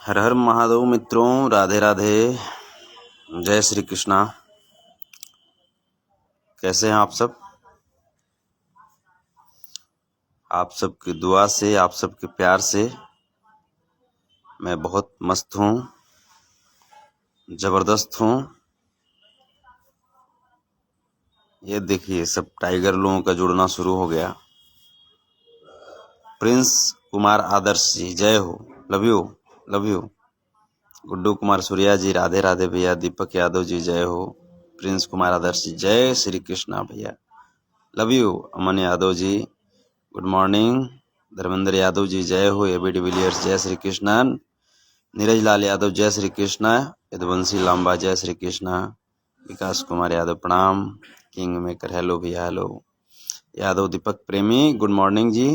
हर हर महादेव मित्रों, राधे राधे, जय श्री कृष्णा। कैसे हैं आप सब? आप सबकी दुआ से, आप सबके प्यार से मैं बहुत मस्त हूँ, जबरदस्त हूँ। ये देखिए, सब टाइगर लोगों का जुड़ना शुरू हो गया। प्रिंस कुमार आदर्श जी, जय हो, love you, love you. Guddu Kumar Surya ji, Radhe Radhe भैया। दीपक यादव जी, जय हो। प्रिंस कुमार आदर्श जी, जय श्री कृष्णा भैया, love you. Aman Yadav ji, good morning. Dharmendra Yadav ji, जय हो। एबी डिविलियर्स, जय श्री कृष्णा। नीरज लाल यादव, जय श्री कृष्णा। यदुवंशी लांबा, जय श्री कृष्णा। विकास कुमार यादव, प्रणाम। किंग मेकर, हेलो भैया, हेलो। यादव दीपक प्रेमी, गुड मॉर्निंग जी।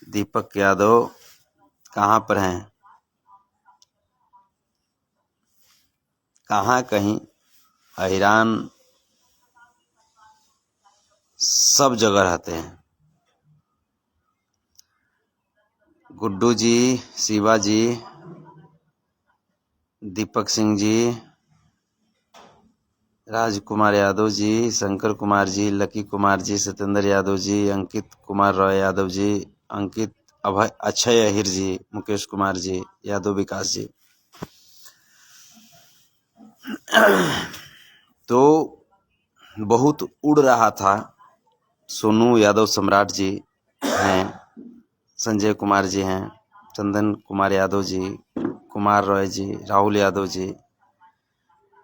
दीपक यादव कहाँ पर हैं? कहाँ कहीं अहिरान सब जगह रहते हैं। गुड्डू जी, शिवा जी, दीपक सिंह जी, राजकुमार यादव जी, शंकर कुमार जी, लकी कुमार जी, सत्येंद्र यादव जी, अंकित कुमार रॉय यादव जी, अंकित अभय, अक्षय अहिर जी, मुकेश कुमार जी, यादव विकास जी। तो बहुत उड़ रहा था। सोनू यादव सम्राट जी हैं, संजय कुमार जी हैं, चंदन कुमार यादव जी, कुमार रॉय जी, राहुल यादव जी,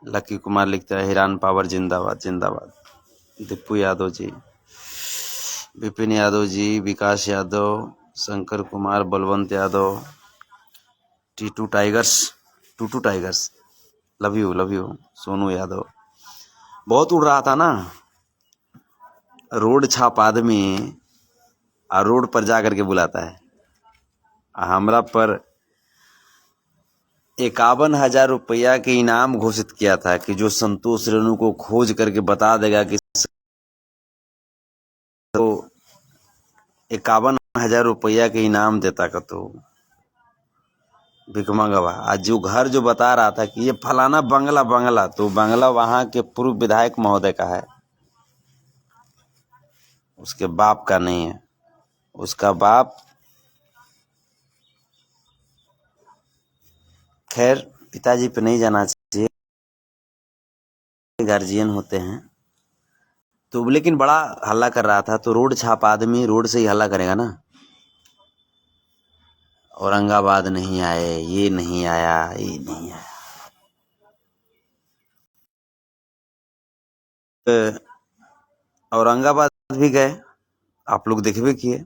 लकी कुमार लिखता है हिरान पावर जिंदाबाद जिंदाबाद। Deepu Yadav ji, Vipin Yadav ji, Vikas Yadav, Shankar Kumar, Balwant Yadav, Titu tigers, Tutu tigers, love you love you. Sonu Yadav बहुत उड़ रहा था ना। रोड छाप आदमी और रोड पर जा करके बुलाता है। हमरा पर 51,000 रुपया के इनाम घोषित किया था कि जो संतोष रेणु को खोज करके बता देगा कि तो 51,000 रुपया के इनाम देता का। तो भिकमा गवा आज जो घर जो बता रहा था कि ये फलाना बंगला, तो बंगला वहां के पूर्व विधायक महोदय का है, उसके बाप का नहीं है। उसका बाप खैर पिताजी पे नहीं जाना चाहिए, गार्जियन होते हैं। तो लेकिन बड़ा हल्ला कर रहा था। तो रोड छाप आदमी रोड से ही हल्ला करेगा ना। औरंगाबाद नहीं आए, ये नहीं आया, ये नहीं आया। औरंगाबाद भी गए, आप लोग देखबे किए।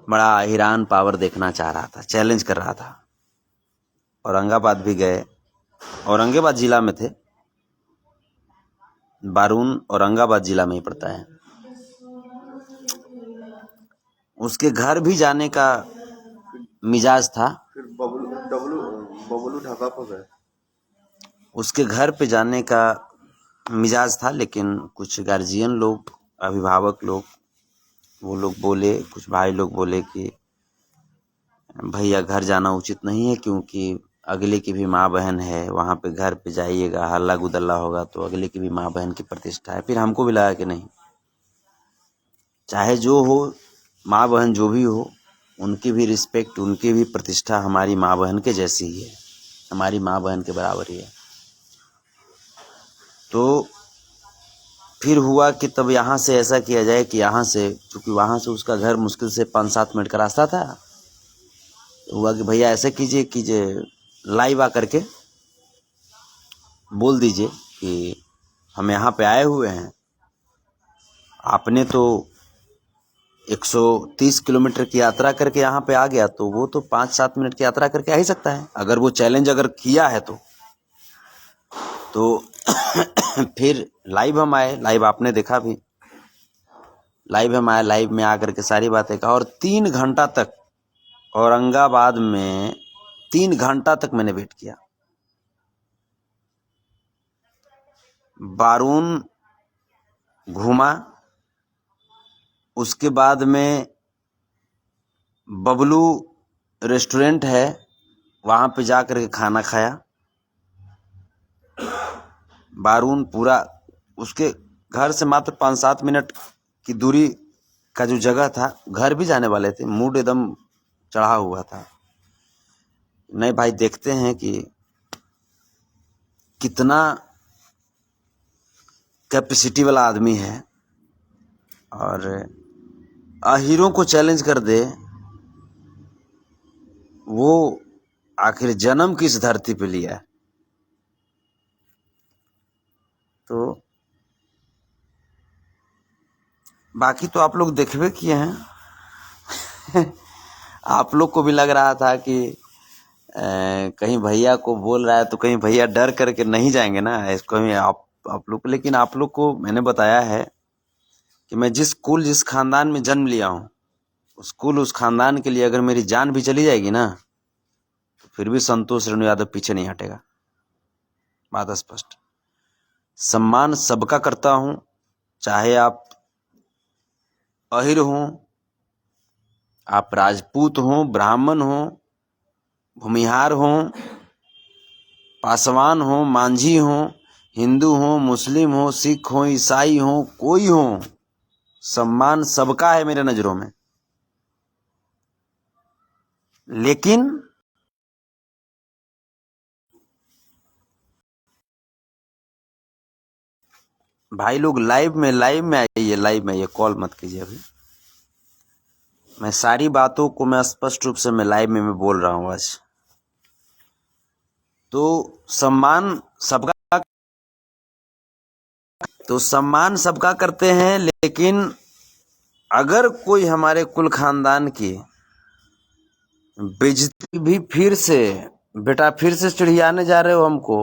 बड़ा हिरान पावर देखना चाह रहा था, चैलेंज कर रहा था। औरंगाबाद भी गए, औरंगाबाद जिला में थे। बारून औरंगाबाद जिला में ही पड़ता है। उसके घर भी जाने का मिजाज था। फिर बबलू ढाका पर गए। उसके घर पे जाने का मिजाज था, लेकिन कुछ गार्जियन लोग, अभिभावक लोग, वो लोग बोले, कुछ भाई लोग बोले कि भैया घर जाना उचित नहीं है, क्योंकि अगले की भी माँ बहन है, वहाँ पे घर पे जाइएगा, हल्ला गुदल्ला होगा तो अगले की भी माँ बहन की प्रतिष्ठा है। फिर हमको भी लगा कि नहीं, चाहे जो हो, माँ बहन जो भी हो, उनकी भी रिस्पेक्ट, उनकी भी प्रतिष्ठा हमारी माँ बहन के जैसी ही है, हमारी माँ बहन के बराबर ही है। तो फिर हुआ कि तब यहाँ से ऐसा किया जाए कि यहाँ से, क्योंकि वहाँ से उसका घर मुश्किल से 5-7 मिनट का रास्ता था। तो हुआ कि भैया ऐसे कीजिए लाइव आकर के बोल दीजिए कि हम यहाँ पे आए हुए हैं। आपने तो 130 किलोमीटर की यात्रा करके यहाँ पे आ गया, तो वो तो 5-7 मिनट की यात्रा करके आ ही सकता है, अगर वो चैलेंज अगर किया है तो फिर लाइव हम आए, लाइव आपने देखा भी, लाइव हम आए, लाइव में आकर के सारी बातें कहा। और 3 घंटा तक औरंगाबाद में 3 घंटा तक मैंने वेट किया। बारून घूमा, उसके बाद में बबलू रेस्टोरेंट है, वहाँ पे जा कर के खाना खाया। बारून पूरा उसके घर से मात्र 5-7 मिनट की दूरी का जो जगह था, घर भी जाने वाले थे, मूड एकदम चढ़ा हुआ था। नहीं भाई, देखते हैं कि कितना कैपेसिटी वाला आदमी है और अहीरों को चैलेंज कर दे। वो आखिर जन्म किस धरती पे लिया है। तो बाकी तो आप लोग देखबे किए हैं। आप लोग को भी लग रहा था कि कहीं भैया को बोल रहा है तो कहीं भैया डर करके नहीं जाएंगे ना इसको। आप लोग, लेकिन आप लोग को मैंने बताया है कि मैं जिस कुल जिस खानदान में जन्म लिया हूँ, उस कुल उस खानदान के लिए अगर मेरी जान भी चली जाएगी ना, तो फिर भी संतोष रेणु यादव पीछे नहीं हटेगा। बात स्पष्ट। सम्मान सबका करता हूँ, चाहे आप अहिर हों, आप राजपूत हों, ब्राह्मण हों, भूमिहार हों, पासवान हों, मांझी हों, हिंदू हों, मुस्लिम हों, सिख हों, ईसाई हों, कोई हो, सम्मान सबका है मेरे नजरों में। लेकिन भाई लोग लाइव में आइए, लाइव में आइए, कॉल मत कीजिए। अभी मैं सारी बातों को मैं स्पष्ट रूप से मैं लाइव में मैं बोल रहा हूँ आज। तो सम्मान सबका करते हैं, लेकिन अगर कोई हमारे कुल खानदान की बेइज्जती भी फिर से, बेटा फिर से चिढ़ियाने जा रहे हो हमको,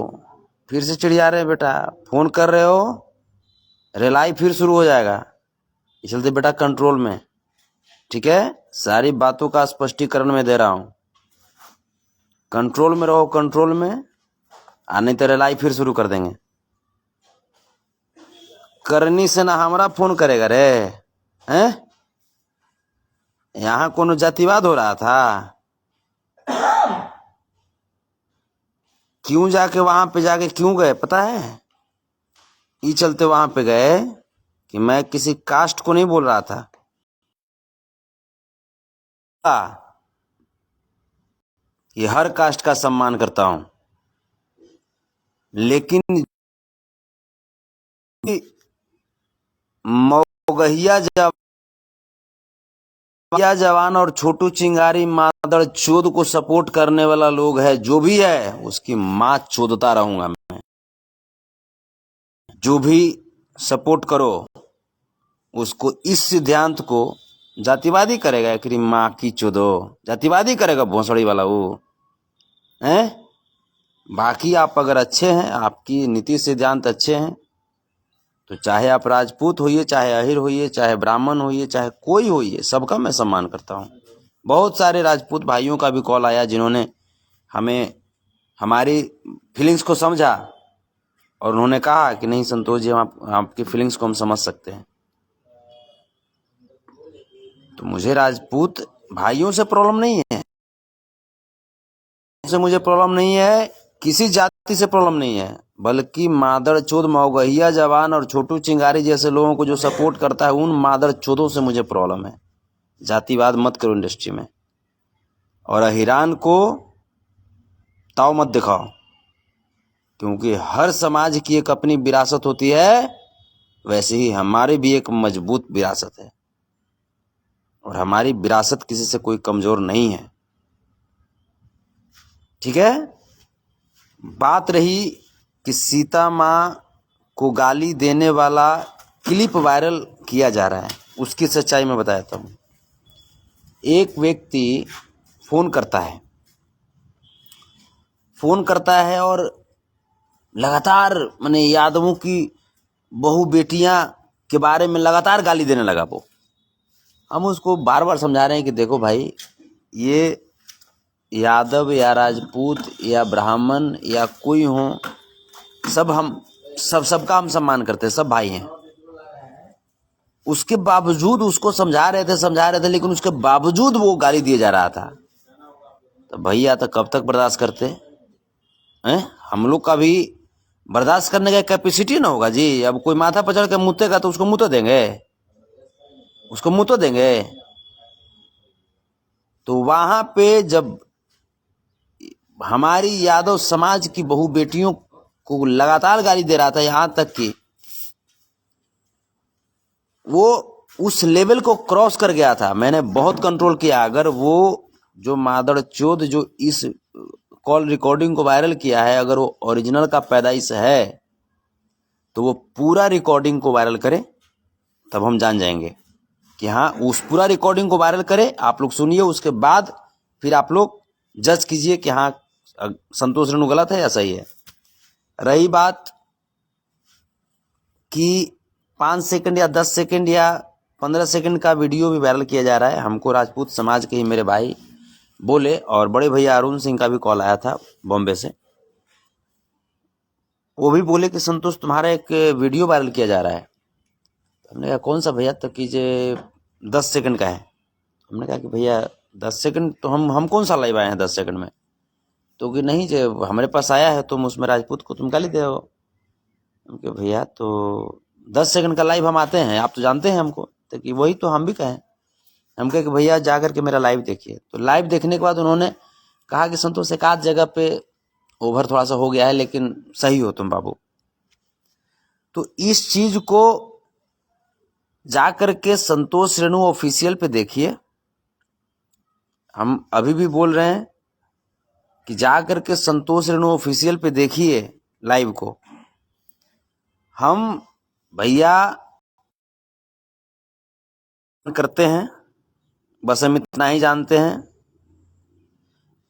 फिर से चिढ़िया रहे हैं बेटा, फोन कर रहे हो, रिलाई फिर शुरू हो जाएगा। इस चलते बेटा कंट्रोल में, ठीक है। सारी बातों का स्पष्टीकरण मैं दे रहा हूं, कंट्रोल में रहो, कंट्रोल में। आने तो रिलाई फिर शुरू कर देंगे। करनी से ना हमारा फोन करेगा रे, हैं? यहाँ कोनो जातिवाद हो रहा था? क्यों जाके वहां पे जाके क्यों गए पता है? ये चलते वहां पे गए कि मैं किसी कास्ट को नहीं बोल रहा था, कि हर कास्ट का सम्मान करता हूं, लेकिन मौगहिया जवान और छोटू चिंगारी मादड़ चोद को सपोर्ट करने वाला लोग है, जो भी है उसकी मां चोदता रहूंगा मैं। जो भी सपोर्ट करो उसको, इस सिद्धांत को जातिवादी करेगा, एक माँ की चोदो जातिवादी करेगा भोसड़ी वाला वो हैं। बाकी आप अगर अच्छे हैं, आपकी नीति सिद्धांत अच्छे हैं, तो चाहे आप राजपूत होइए, चाहे अहिर होइए, चाहे ब्राह्मण होइए, चाहे कोई होइए, सबका मैं सम्मान करता हूँ। बहुत सारे राजपूत भाइयों का भी कॉल आया जिन्होंने हमें हमारी फीलिंग्स को समझा और उन्होंने कहा कि नहीं संतोष जी, हम आपकी फीलिंग्स को हम समझ सकते हैं। तो मुझे राजपूत भाइयों से प्रॉब्लम नहीं है, मुझे प्रॉब्लम नहीं है, किसी जाति से प्रॉब्लम नहीं है, बल्कि मादड़ चोद मौगहिया जवान और छोटू चिंगारी जैसे लोगों को जो सपोर्ट करता है, उन मादड़ चोदों से मुझे प्रॉब्लम है। जातिवाद मत करो इंडस्ट्री में, और अहिरान को ताव मत दिखाओ, क्योंकि हर समाज की एक अपनी विरासत होती है, वैसे ही हमारी भी एक मजबूत विरासत है, और हमारी विरासत किसी से कोई कमजोर नहीं है, ठीक है। बात रही कि सीता माँ को गाली देने वाला क्लिप वायरल किया जा रहा है, उसकी सच्चाई मैं बताता हूँ। एक व्यक्ति फोन करता है और लगातार माने यादवों की बहु बेटियां के बारे में लगातार गाली देने लगा वो। हम उसको बार बार समझा रहे हैं कि देखो भाई, ये यादव या राजपूत या ब्राह्मण या कोई हो, सबका हम सम्मान करते हैं, सब भाई हैं। उसके बावजूद उसको समझा रहे थे, लेकिन उसके बावजूद वो गाली दिए जा रहा था। तो भैया तो कब तक बर्दाश्त करते हैं? हम लोग का भी बर्दाश्त करने का कैपेसिटी ना होगा जी। अब कोई माथा पर चढ़ के मुतेगा तो उसको मुँह तो देंगे, उसको मुँह तो देंगे। तो वहां पे जब हमारी यादव समाज की बहू बेटियों को लगातार गाली दे रहा था, यहां तक कि वो उस लेवल को क्रॉस कर गया था। मैंने बहुत कंट्रोल किया। अगर वो जो मादड़चोद जो इस कॉल रिकॉर्डिंग को वायरल किया है, अगर वो ओरिजिनल का पैदाइश है तो वो पूरा रिकॉर्डिंग को वायरल करे, तब हम जान जाएंगे कि हाँ, उस पूरा रिकॉर्डिंग को वायरल करे। आप लोग सुनिए, उसके बाद फिर आप लोग जज कीजिए कि हाँ संतोष रेणु गलत है या सही है। रही बात कि 5 सेकंड या 10 सेकंड या 15 सेकंड का वीडियो भी वायरल किया जा रहा है, हमको राजपूत समाज के ही मेरे भाई बोले, और बड़े भैया अरुण सिंह का भी कॉल आया था बॉम्बे से। वो भी बोले कि संतोष तुम्हारा एक वीडियो वायरल किया जा रहा है। हमने कहा कौन सा भैया? तो कीजिए 10 सेकंड का है। हमने कहा कि भैया 10 सेकंड तो हम कौन सा लाइव आए हैं 10 सेकंड में? तो कि नहीं, जो हमारे पास आया है तुम उसमें राजपूत को तुम गाली दे हो। उनके भैया तो 10 सेकंड का लाइव हम आते हैं, आप तो जानते हैं हमको। तो कि वही तो हम भी कहें। हम कहे कि भैया जा करके मेरा लाइव देखिए। तो लाइव देखने के बाद उन्होंने कहा कि संतोष एक आध जगह पे ओवर थोड़ा सा हो गया है, लेकिन सही हो तुम बाबू। तो इस चीज को जा करके संतोष रेणु ऑफिशियल पे देखिए। हम अभी भी बोल रहे हैं कि जा करके संतोष रेणु ऑफिशियल पे देखिए लाइव को। हम भैया करते हैं, बस हम इतना ही जानते हैं,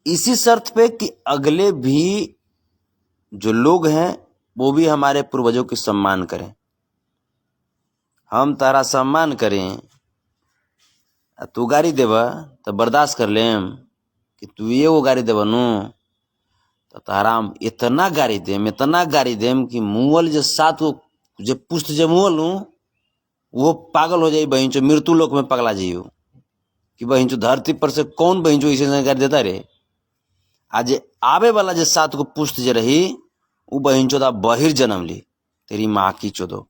इसी शर्त पे कि अगले भी जो लोग हैं वो भी हमारे पूर्वजों की सम्मान करें। हम तारा सम्मान करें, तू गाड़ी देवा तो बर्दाश्त कर लेम कि तू ये वो गाड़ी देवा नु, तो तारा हम इतना गाड़ी देम कि मुअल जो सात को जो पुष्ट जो मुअल हूँ वो पागल हो जाई, बहन चो मृत्यु लोक में पगला जाइयो कि बहन चो धरती पर से कौन बहन चो इसे गाड़ी देता रे। आज आवे वाला जो सात को पुष्ट जो रही वो बहन चोदा बहिर जन्म ली, तेरी माँ की चोदो।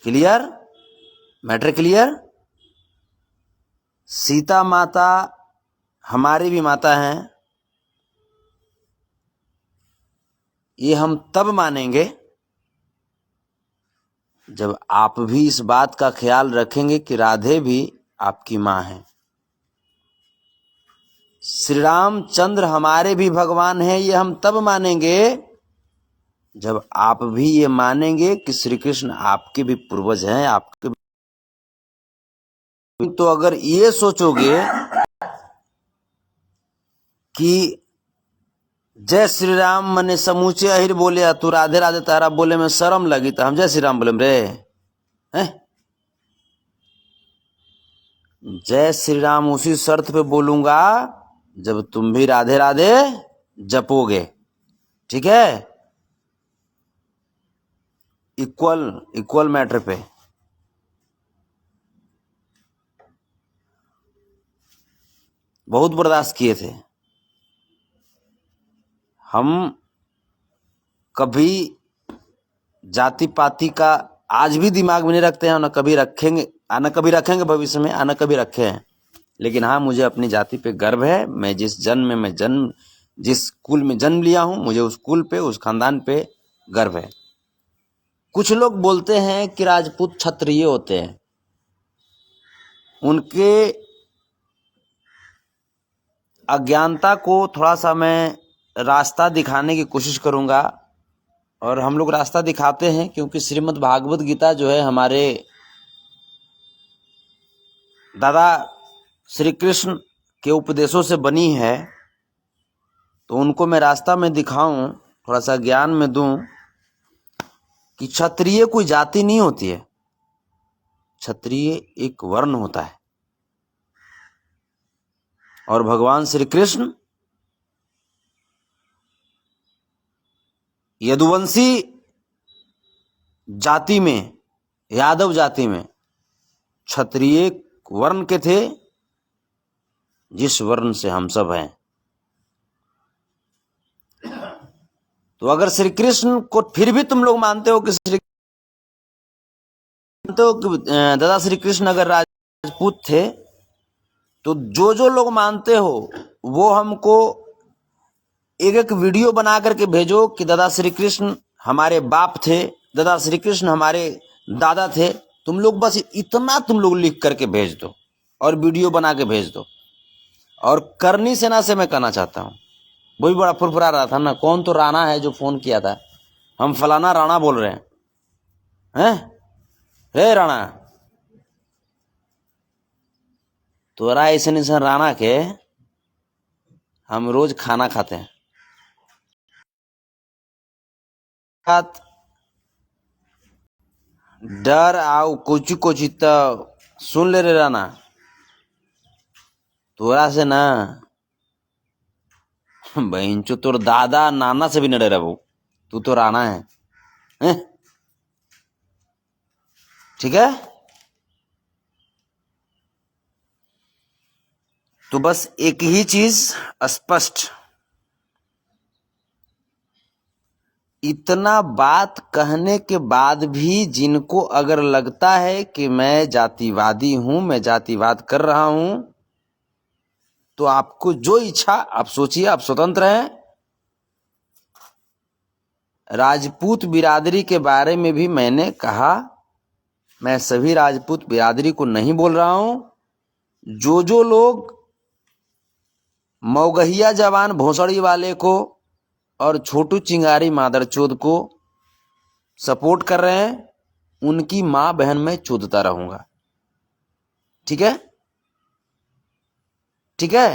क्लियर? Matter clear? सीता माता हमारी भी माता हैं। ये हम तब मानेंगे जब आप भी इस बात का ख्याल रखेंगे कि राधे भी आपकी माँ है। श्री रामचंद्र हमारे भी भगवान हैं, ये हम तब मानेंगे जब आप भी ये मानेंगे कि श्री कृष्ण आपके भी पूर्वज हैं, आपके भी। तो अगर ये सोचोगे कि जय श्री राम मने समूचे अहिर बोले, तू राधे राधे तारा बोले में शर्म लगी, तो हम जय श्री राम बोले रे हैं? जय श्री राम उसी शर्त पे बोलूंगा जब तुम भी राधे राधे जपोगे। ठीक है? इक्वल मैटर पे। बहुत बर्दाश्त किए थे हम। कभी जाति पाति का आज भी दिमाग में नहीं रखते हैं, ना कभी रखेंगे, ना कभी रखेंगे भविष्य में, ना कभी रखे हैं। लेकिन हाँ, मुझे अपनी जाति पे गर्व है। मैं जिस कुल में जन्म लिया हूं, मुझे उस कुल पे, उस खानदान पे गर्व है। कुछ लोग बोलते हैं कि राजपूत क्षत्रिय होते हैं। उनके अज्ञानता को थोड़ा सा मैं रास्ता दिखाने की कोशिश करूंगा। और हम लोग रास्ता दिखाते हैं क्योंकि श्रीमद् भागवत गीता जो है हमारे दादा श्री कृष्ण के उपदेशों से बनी है। तो उनको मैं रास्ता में दिखाऊं, थोड़ा सा ज्ञान में दूं कि क्षत्रिय कोई जाति नहीं होती है। क्षत्रिय एक वर्ण होता है। और भगवान श्री कृष्ण यदुवंशी जाति में, यादव जाति में क्षत्रिय वर्ण के थे। जिस वर्ण से हम सब हैं। तो अगर श्री कृष्ण को फिर भी तुम लोग मानते हो कि दादा श्री कृष्ण अगर राजपूत थे, तो जो जो लोग मानते हो वो हमको एक एक वीडियो बना करके भेजो कि दादा श्री कृष्ण हमारे बाप थे, दादा श्री कृष्ण हमारे दादा थे। तुम लोग बस इतना तुम लोग लिख करके भेज दो और वीडियो बना के भेज दो। और करनी सेना से मैं कहना चाहता हूँ, वही बड़ा फुरफुरा रहा था ना, कौन तो राणा है जो फोन किया था, हम फलाना राणा बोल रहे हैं। हे राणा, तोरा ऐसे राणा के हम रोज खाना खाते हैं। डर आओ कोची कोची तो सुन ले रे राणा, तोरा से ना बहनचो तोर दादा नाना से भी न डरे वो, तू तो राणा है, हैं? ठीक है। तो बस एक ही चीज स्पष्ट, इतना बात कहने के बाद भी जिनको अगर लगता है कि मैं जातिवादी हूं, मैं जातिवाद कर रहा हूं, तो आपको जो इच्छा आप सोचिए, आप स्वतंत्र हैं। राजपूत बिरादरी के बारे में भी मैंने कहा, मैं सभी राजपूत बिरादरी को नहीं बोल रहा हूं। जो जो लोग मौगहिया जवान भोसड़ी वाले को और छोटू चिंगारी मादरचोद को सपोर्ट कर रहे हैं, उनकी मां बहन में चोदता रहूंगा। ठीक है, ठीक है।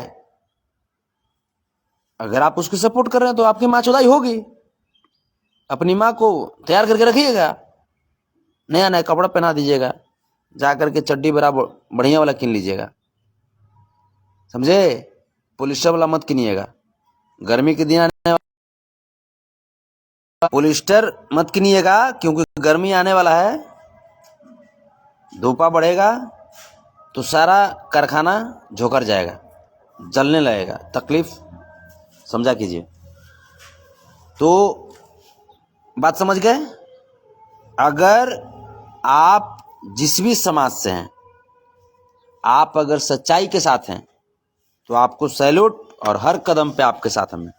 अगर आप उसको सपोर्ट कर रहे हैं तो आपकी मां चोदाई होगी। अपनी मां को तैयार करके रखिएगा, नया नया कपड़ा पहना दीजिएगा, जाकर के चड्डी बराबर बढ़िया वाला किन लीजिएगा, समझे। पोलिस्टर वाला मत किनिएगा, गर्मी के दिन आने पोलिस्टर मत किनिएगा, क्योंकि गर्मी आने वाला है, धूपा बढ़ेगा तो सारा कारखाना झोकर जाएगा, जलने लगेगा, तकलीफ समझा कीजिए। तो बात समझ गए। अगर आप जिस भी समाज से हैं, आप अगर सच्चाई के साथ हैं, तो आपको सैल्यूट, और हर कदम पे आपके साथ हमें।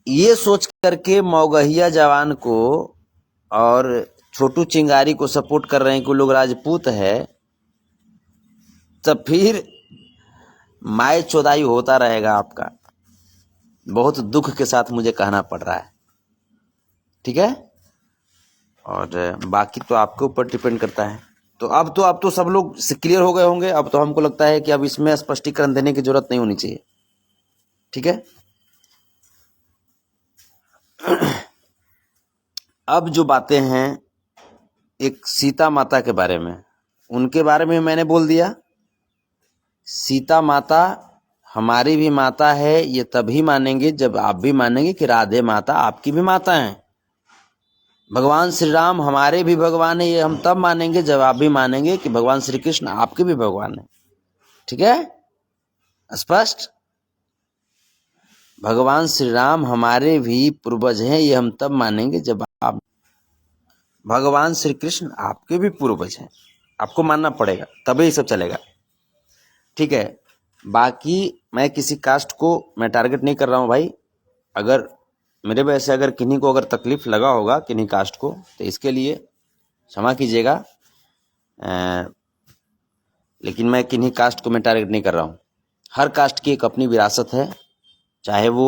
ये सोच करके मौगहिया जवान को और छोटू चिंगारी को सपोर्ट कर रहे हैं कि लोग राजपूत है, तब फिर माय चोदाई होता रहेगा आपका। बहुत दुख के साथ मुझे कहना पड़ रहा है, ठीक है। और बाकी तो आपके ऊपर डिपेंड करता है। तो अब तो सब लोग क्लियर हो गए होंगे। अब तो हमको लगता है कि अब इसमें स्पष्टीकरण देने की जरूरत नहीं होनी चाहिए, ठीक है। अब जो बातें हैं एक सीता माता के बारे में, उनके बारे में मैंने बोल दिया। सीता माता हमारी भी माता है, ये तभी मानेंगे जब आप भी मानेंगे कि राधे माता आपकी भी माता हैं। भगवान श्री राम हमारे भी भगवान है, ये हम तब मानेंगे जब आप भी मानेंगे कि भगवान श्री कृष्ण आपके भी भगवान है, ठीक है। स्पष्ट। भगवान श्री राम हमारे भी पूर्वज हैं, ये हम तब मानेंगे जब आप, भगवान श्री कृष्ण आपके भी पूर्वज हैं, आपको मानना पड़ेगा, तभी ये सब चलेगा, ठीक है। बाकी मैं किसी कास्ट को मैं टारगेट नहीं कर रहा हूं भाई। अगर मेरे वजह से अगर किन्हीं को अगर तकलीफ लगा होगा किन्हीं कास्ट को, तो इसके लिए क्षमा कीजिएगा। लेकिन मैं किन्हीं कास्ट को मैं टारगेट नहीं कर रहा हूं। हर कास्ट की एक अपनी विरासत है, चाहे वो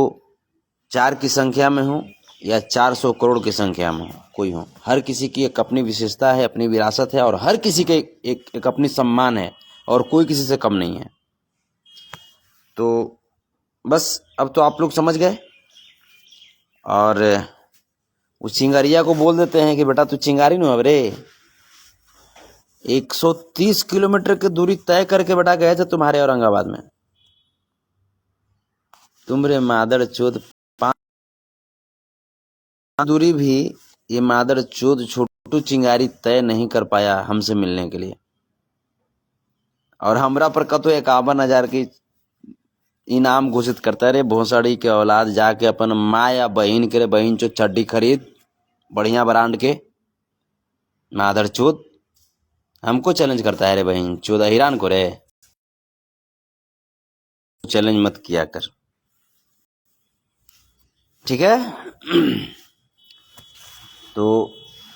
4 की संख्या में हो या 400 करोड़ की संख्या में कोई हो। हर किसी की एक अपनी विशेषता है, अपनी विरासत है, और हर किसी के एक अपनी सम्मान है, और कोई किसी से कम नहीं है। तो बस अब तो आप लोग समझ गए। और उस चिंगारिया को बोल देते हैं कि बेटा तू चिंगारी नु अब रे, 130 किलोमीटर की दूरी तय करके बेटा गए थे तुम्हारे औरंगाबाद में, तुमरे मादर चोद दूरी भी ये मादर चोद छोटू चिंगारी तय नहीं कर पाया हमसे मिलने के लिए। और हमरा पर कतो 51,000 की इनाम घोषित करता है। रे भोसड़ी के औलाद, जाके अपन माँ या बहन के रे बहन चो चड्डी खरीद बढ़िया ब्रांड के मादर चोद। हमको चैलेंज करता है रे बहन चोद हिरान को रे। चैलेंज मत किया कर, ठीक है। तो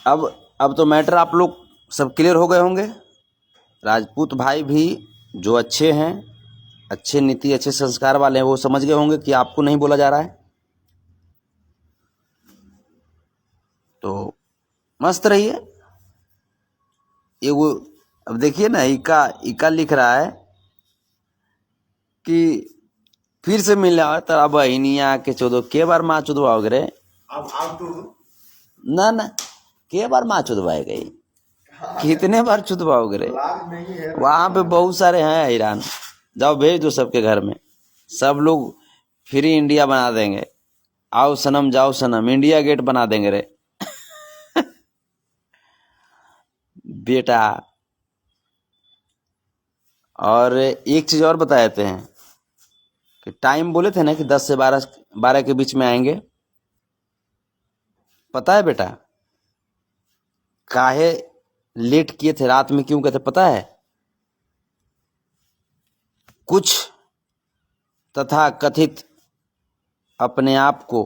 अब तो मैटर आप लोग सब क्लियर हो गए होंगे। राजपूत भाई भी जो अच्छे हैं, अच्छे नीति अच्छे संस्कार वाले हैं, वो समझ गए होंगे कि आपको नहीं बोला जा रहा है। तो मस्त रहिए। ये वो अब देखिए ना, इका लिख रहा है कि फिर से मिल रहा है तरा बहनिया के चोदो के बार माँ चुदवाओगे रे। अब तू ना के बार माँ चुदवाए गई, कितने बार चुदवाओगे रे। लाभ नहीं है। वहां पे बहुत सारे हैं ईरान, जाओ भेज दो सबके घर में, सब लोग फ्री इंडिया बना देंगे। आओ सनम जाओ सनम, इंडिया गेट बना देंगे रे। बेटा और एक चीज और बता देते हैं कि टाइम बोले थे ना कि 10 से 12 के बीच में आएंगे। पता है बेटा काहे लेट किए थे, रात में क्यों कहते पता है? कुछ तथा कथित अपने आप को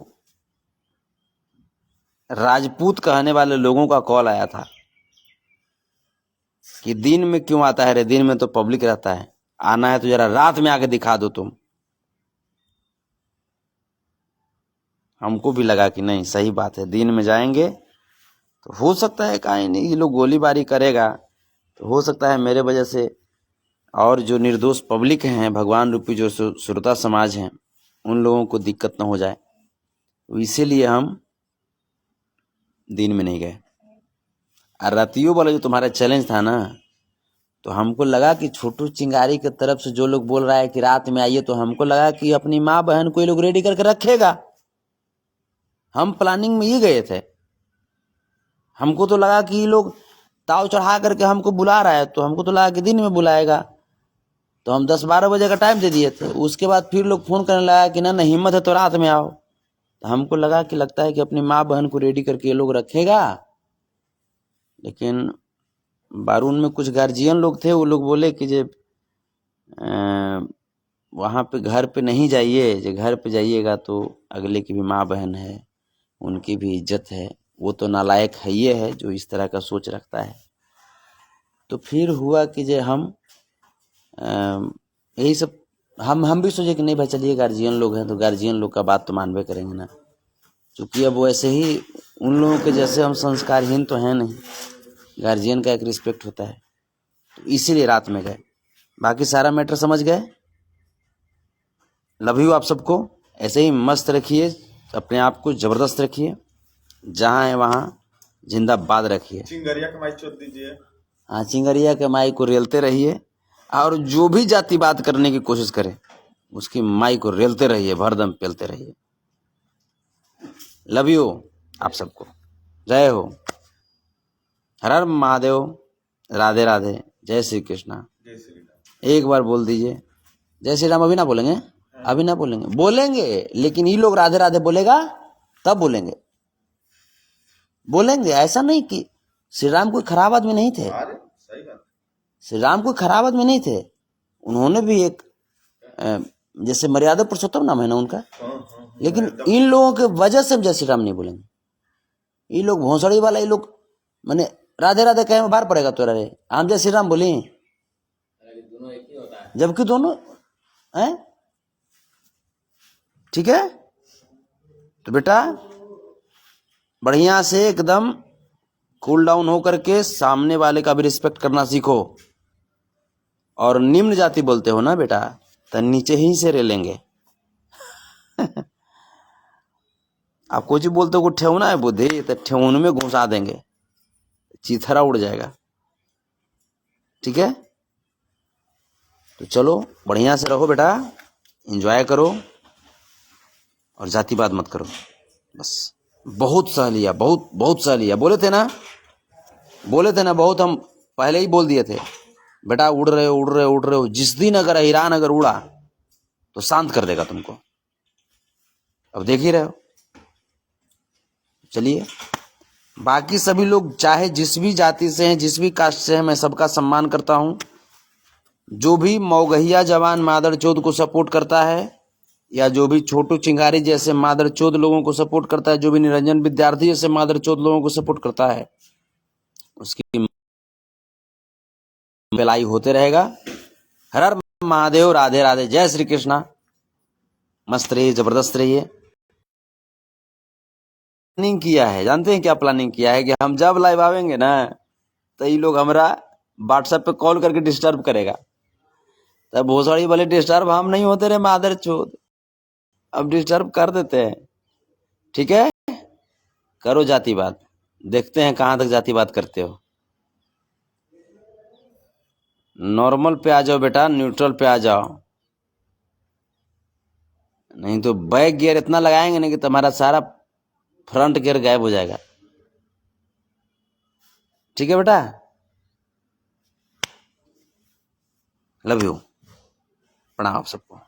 राजपूत कहने वाले लोगों का कॉल आया था कि दिन में क्यों आता है रे, दिन में तो पब्लिक रहता है, आना है तो जरा रात में आके दिखा दो तुम। हमको भी लगा कि नहीं सही बात है, दिन में जाएंगे तो हो सकता है कहीं नहीं ये लोग गोलीबारी करेगा, तो हो सकता है मेरे वजह से और जो निर्दोष पब्लिक हैं, भगवान रूपी जो श्रोता समाज हैं, उन लोगों को दिक्कत न हो जाए, तो इसीलिए हम दिन में नहीं गए। और रातियों वाला जो तुम्हारा चैलेंज था ना, तो हमको लगा कि छोटू चिंगारी की तरफ से जो लोग बोल रहा है कि रात में आइए, तो हमको लगा कि अपनी माँ बहन को ये लोग रेडी करके रखेगा। हम प्लानिंग में ये गए थे। हमको तो लगा कि ये लोग ताव चढ़ा करके हमको बुला रहा है, तो हमको तो लगा कि दिन में बुलाएगा, तो हम 10-12 बजे का टाइम दे दिए थे। उसके बाद फिर लोग फोन करने लगा कि ना हिम्मत है तो रात में आओ। तो हमको लगा कि लगता है कि अपनी माँ बहन को रेडी करके ये लोग रखेगा। लेकिन बारून में कुछ गार्जियन लोग थे, वो लोग बोले कि जे वहाँ पे घर पे नहीं जाइए, जो घर पे जाइएगा तो अगले की भी माँ बहन है, उनकी भी इज्जत है, वो तो नालायक है ये है जो इस तरह का सोच रखता है। तो फिर हुआ कि जे हम यही सब हम भी सोचे कि नहीं भाई चलिए गार्जियन लोग हैं तो गार्जियन लोग का बात तो मानबे करेंगे ना, क्योंकि अब वैसे ही उन लोगों के जैसे हम संस्कारहीन तो हैं नहीं, गार्जियन का एक रिस्पेक्ट होता है, तो इसीलिए रात में गए। बाकी सारा मैटर समझ गए। लव यू आप सबको। ऐसे ही मस्त रखिए, अपने आप को जबरदस्त रखिए, जहाँ है वहाँ जिंदाबाद रखिए। चिंगरिया का माइक चोद दीजिए। हाँ, चिंगरिया के माई को रेलते रहिए, और जो भी जातिवाद करने की कोशिश करे उसकी माई को रेलते रहिए, भरदम पेलते रहिए। लव यू आप सबको। जय हो। हर हर महादेव। राधे राधे। जय श्री कृष्णा। जय श्री राम। एक बार बोल दीजिए जय श्री राम। अभी ना बोलेंगे, अभी ना बोलेंगे, लेकिन ये लोग राधे राधे बोलेगा तब बोलेंगे। ऐसा नहीं कि श्री राम कोई खराब आदमी नहीं थे। अरे सही बात। श्री राम कोई खराब आदमी नहीं थे। उन्होंने भी एक जैसे मर्यादा पुरुषोत्तम नाम है ना उनका, लेकिन इन लोगों के वजह से हम जय श्री राम नहीं बोलेंगे। ये लोग भोसड़ी वाला, ये लोग मैंने राधे राधे कहे में बार पड़ेगा तो रे, हम जय श्री राम बोले, जबकि दोनों हैं। ठीक है, तो बेटा बढ़िया से एकदम कूल डाउन हो करके सामने वाले का भी रिस्पेक्ट करना सीखो। और निम्न जाति बोलते हो ना बेटा, तो नीचे ही से रे लेंगे। आप कुछ बोलते हो ठेहुना है बुद्धि, तो ठेहुन में घुसा देंगे, चीथरा उड़ जाएगा। ठीक है, तो चलो बढ़िया से रहो बेटा, एंजॉय करो और जातिवाद मत करो। बस बहुत सह लिया, बहुत सह लिया। बोले थे ना बहुत, हम पहले ही बोल दिए थे बेटा उड़ रहे हो उड़ रहे हो उड़ रहे हो, जिस दिन अगर ईरान अगर उड़ा तो शांत कर देगा तुमको, अब देख ही रहे हो। चलिए, बाकी सभी लोग चाहे जिस भी जाति से हैं, जिस भी कास्ट से हैं, मैं सबका सम्मान करता हूं। जो भी मौगहिया जवान मादरचोद को सपोर्ट करता है, या जो भी छोटू चिंगारी जैसे मादरचोद लोगों को सपोर्ट करता है, जो भी निरंजन विद्यार्थी जैसे मादरचोद लोगों को सपोर्ट करता है, उसकी भलाई होते रहेगा। हर हर महादेव, राधे राधे, जय श्री कृष्णा। मस्त रहिए, जबरदस्त रहिए। प्लानिंग किया है, जानते हैं क्या प्लानिंग किया है? कि हम जब लाइव आवेंगे ना, तो ये लोग हमारा व्हाट्सएप पे कॉल करके डिस्टर्ब करेगा। तब भोसड़ी वाले डिस्टर्ब हम नहीं होते रहे मादरचोद, अब डिस्टर्ब कर देते हैं। ठीक है, करो जातिवाद, देखते हैं कहां तक जातिवाद करते हो। नॉर्मल पे आ जाओ बेटा, न्यूट्रल पे आ जाओ, नहीं तो बैक गियर इतना लगाएंगे ना कि तुम्हारा सारा फ्रंट गियर गायब हो जाएगा। ठीक है बेटा, लव यू, प्रणाम आप सबको।